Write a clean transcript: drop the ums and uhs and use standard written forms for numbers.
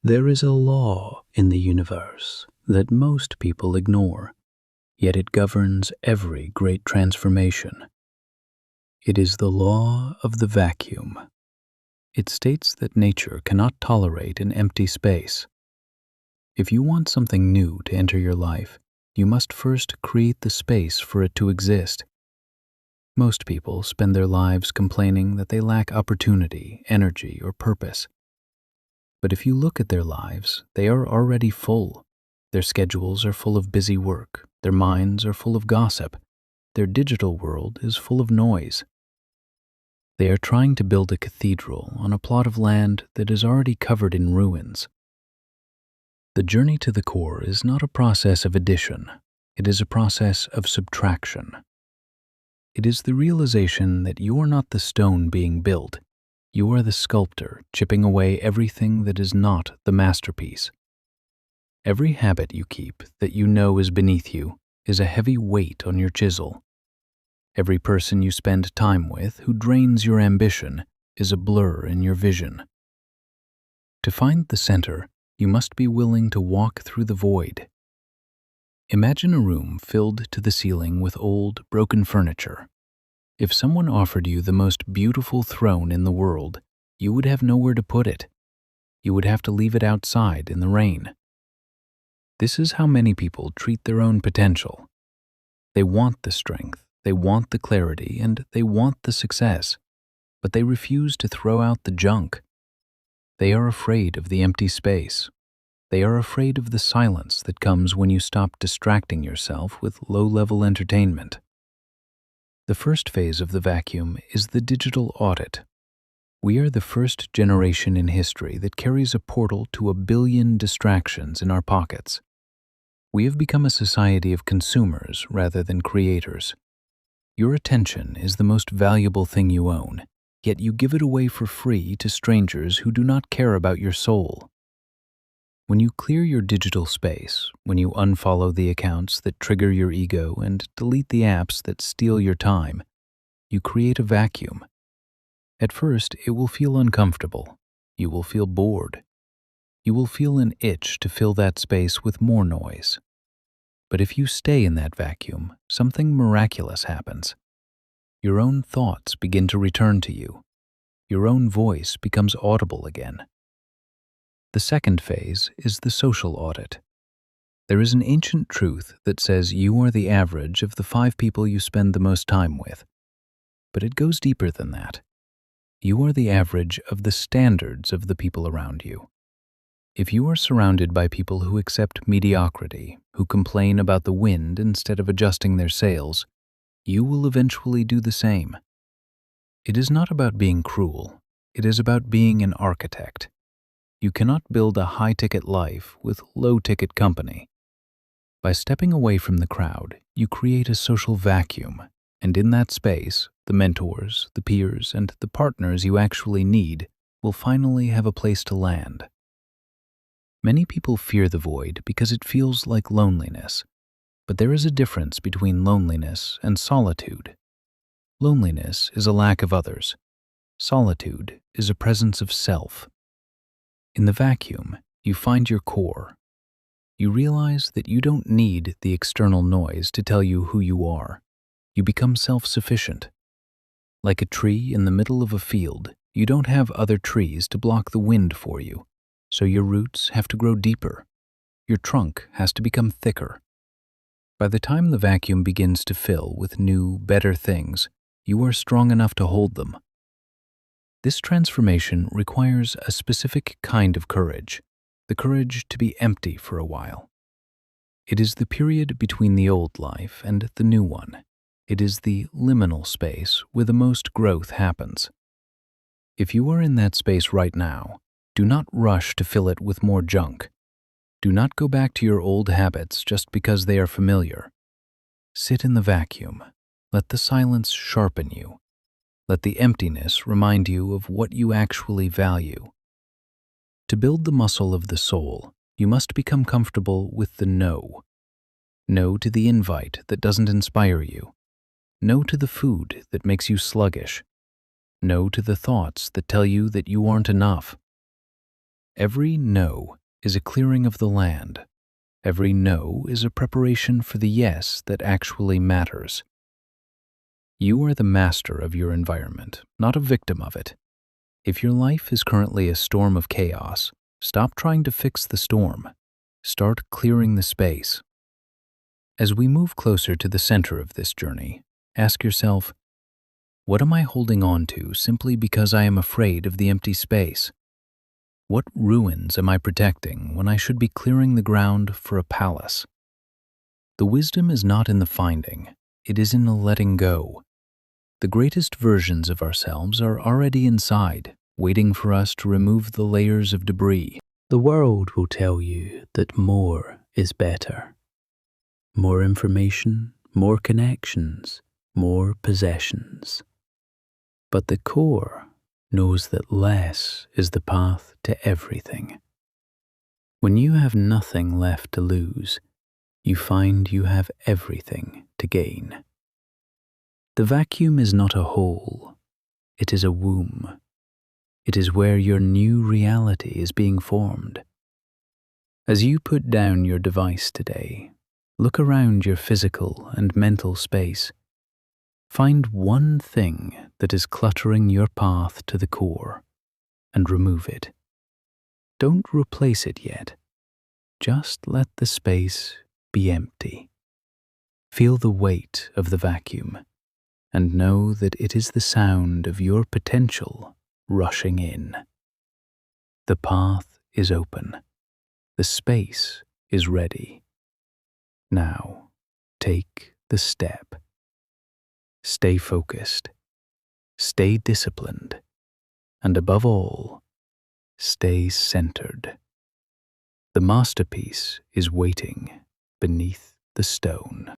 There is a law in the universe that most people ignore, yet it governs every great transformation. It is the law of the vacuum. It states that nature cannot tolerate an empty space. If you want something new to enter your life, you must first create the space for it to exist. Most people spend their lives complaining that they lack opportunity, energy, or purpose. But if you look at their lives, they are already full. Their schedules are full of busy work. Their minds are full of gossip. Their digital world is full of noise. They are trying to build a cathedral on a plot of land that is already covered in ruins. The journey to the core is not a process of addition. It is a process of subtraction. It is the realization that you are not the stone being built. You are the sculptor chipping away everything that is not the masterpiece. Every habit you keep that you know is beneath you is a heavy weight on your chisel. Every person you spend time with who drains your ambition is a blur in your vision. To find the center, you must be willing to walk through the void. Imagine a room filled to the ceiling with old, broken furniture. If someone offered you the most beautiful throne in the world, you would have nowhere to put it. You would have to leave it outside in the rain. This is how many people treat their own potential. They want the strength, they want the clarity, and they want the success, but they refuse to throw out the junk. They are afraid of the empty space. They are afraid of the silence that comes when you stop distracting yourself with low-level entertainment. The first phase of the vacuum is the digital audit. We are the first generation in history that carries a portal to 1 billion distractions in our pockets. We have become a society of consumers rather than creators. Your attention is the most valuable thing you own, yet you give it away for free to strangers who do not care about your soul. When you clear your digital space, when you unfollow the accounts that trigger your ego and delete the apps that steal your time, you create a vacuum. At first, it will feel uncomfortable. You will feel bored. You will feel an itch to fill that space with more noise. But if you stay in that vacuum, something miraculous happens. Your own thoughts begin to return to you. Your own voice becomes audible again. The second phase is the social audit. There is an ancient truth that says you are the average of the 5 people you spend the most time with. But it goes deeper than that. You are the average of the standards of the people around you. If you are surrounded by people who accept mediocrity, who complain about the wind instead of adjusting their sails, you will eventually do the same. It is not about being cruel. It is about being an architect. You cannot build a high-ticket life with low-ticket company. By stepping away from the crowd, you create a social vacuum, and in that space, the mentors, the peers, and the partners you actually need will finally have a place to land. Many people fear the void because it feels like loneliness, but there is a difference between loneliness and solitude. Loneliness is a lack of others. Solitude is a presence of self. In the vacuum, you find your core. You realize that you don't need the external noise to tell you who you are. You become self-sufficient. Like a tree in the middle of a field, you don't have other trees to block the wind for you, so your roots have to grow deeper. Your trunk has to become thicker. By the time the vacuum begins to fill with new, better things, you are strong enough to hold them. This transformation requires a specific kind of courage, the courage to be empty for a while. It is the period between the old life and the new one. It is the liminal space where the most growth happens. If you are in that space right now, do not rush to fill it with more junk. Do not go back to your old habits just because they are familiar. Sit in the vacuum. Let the silence sharpen you. Let the emptiness remind you of what you actually value. To build the muscle of the soul, you must become comfortable with the no. No to the invite that doesn't inspire you. No to the food that makes you sluggish. No to the thoughts that tell you that you aren't enough. Every no is a clearing of the land. Every no is a preparation for the yes that actually matters. You are the master of your environment, not a victim of it. If your life is currently a storm of chaos, stop trying to fix the storm. Start clearing the space. As we move closer to the center of this journey, ask yourself, what am I holding on to simply because I am afraid of the empty space? What ruins am I protecting when I should be clearing the ground for a palace? The wisdom is not in the finding, it is in the letting go. The greatest versions of ourselves are already inside, waiting for us to remove the layers of debris. The world will tell you that more is better. More information, more connections, more possessions. But the core knows that less is the path to everything. When you have nothing left to lose, you find you have everything to gain. The vacuum is not a hole, it is a womb. It is where your new reality is being formed. As you put down your device today, look around your physical and mental space. Find one thing that is cluttering your path to the core and remove it. Don't replace it yet. Just let the space be empty. Feel the weight of the vacuum and know that it is the sound of your potential rushing in. The path is open. The space is ready. Now, take the step. Stay focused. Stay disciplined. And above all, stay centered. The masterpiece is waiting beneath the stone.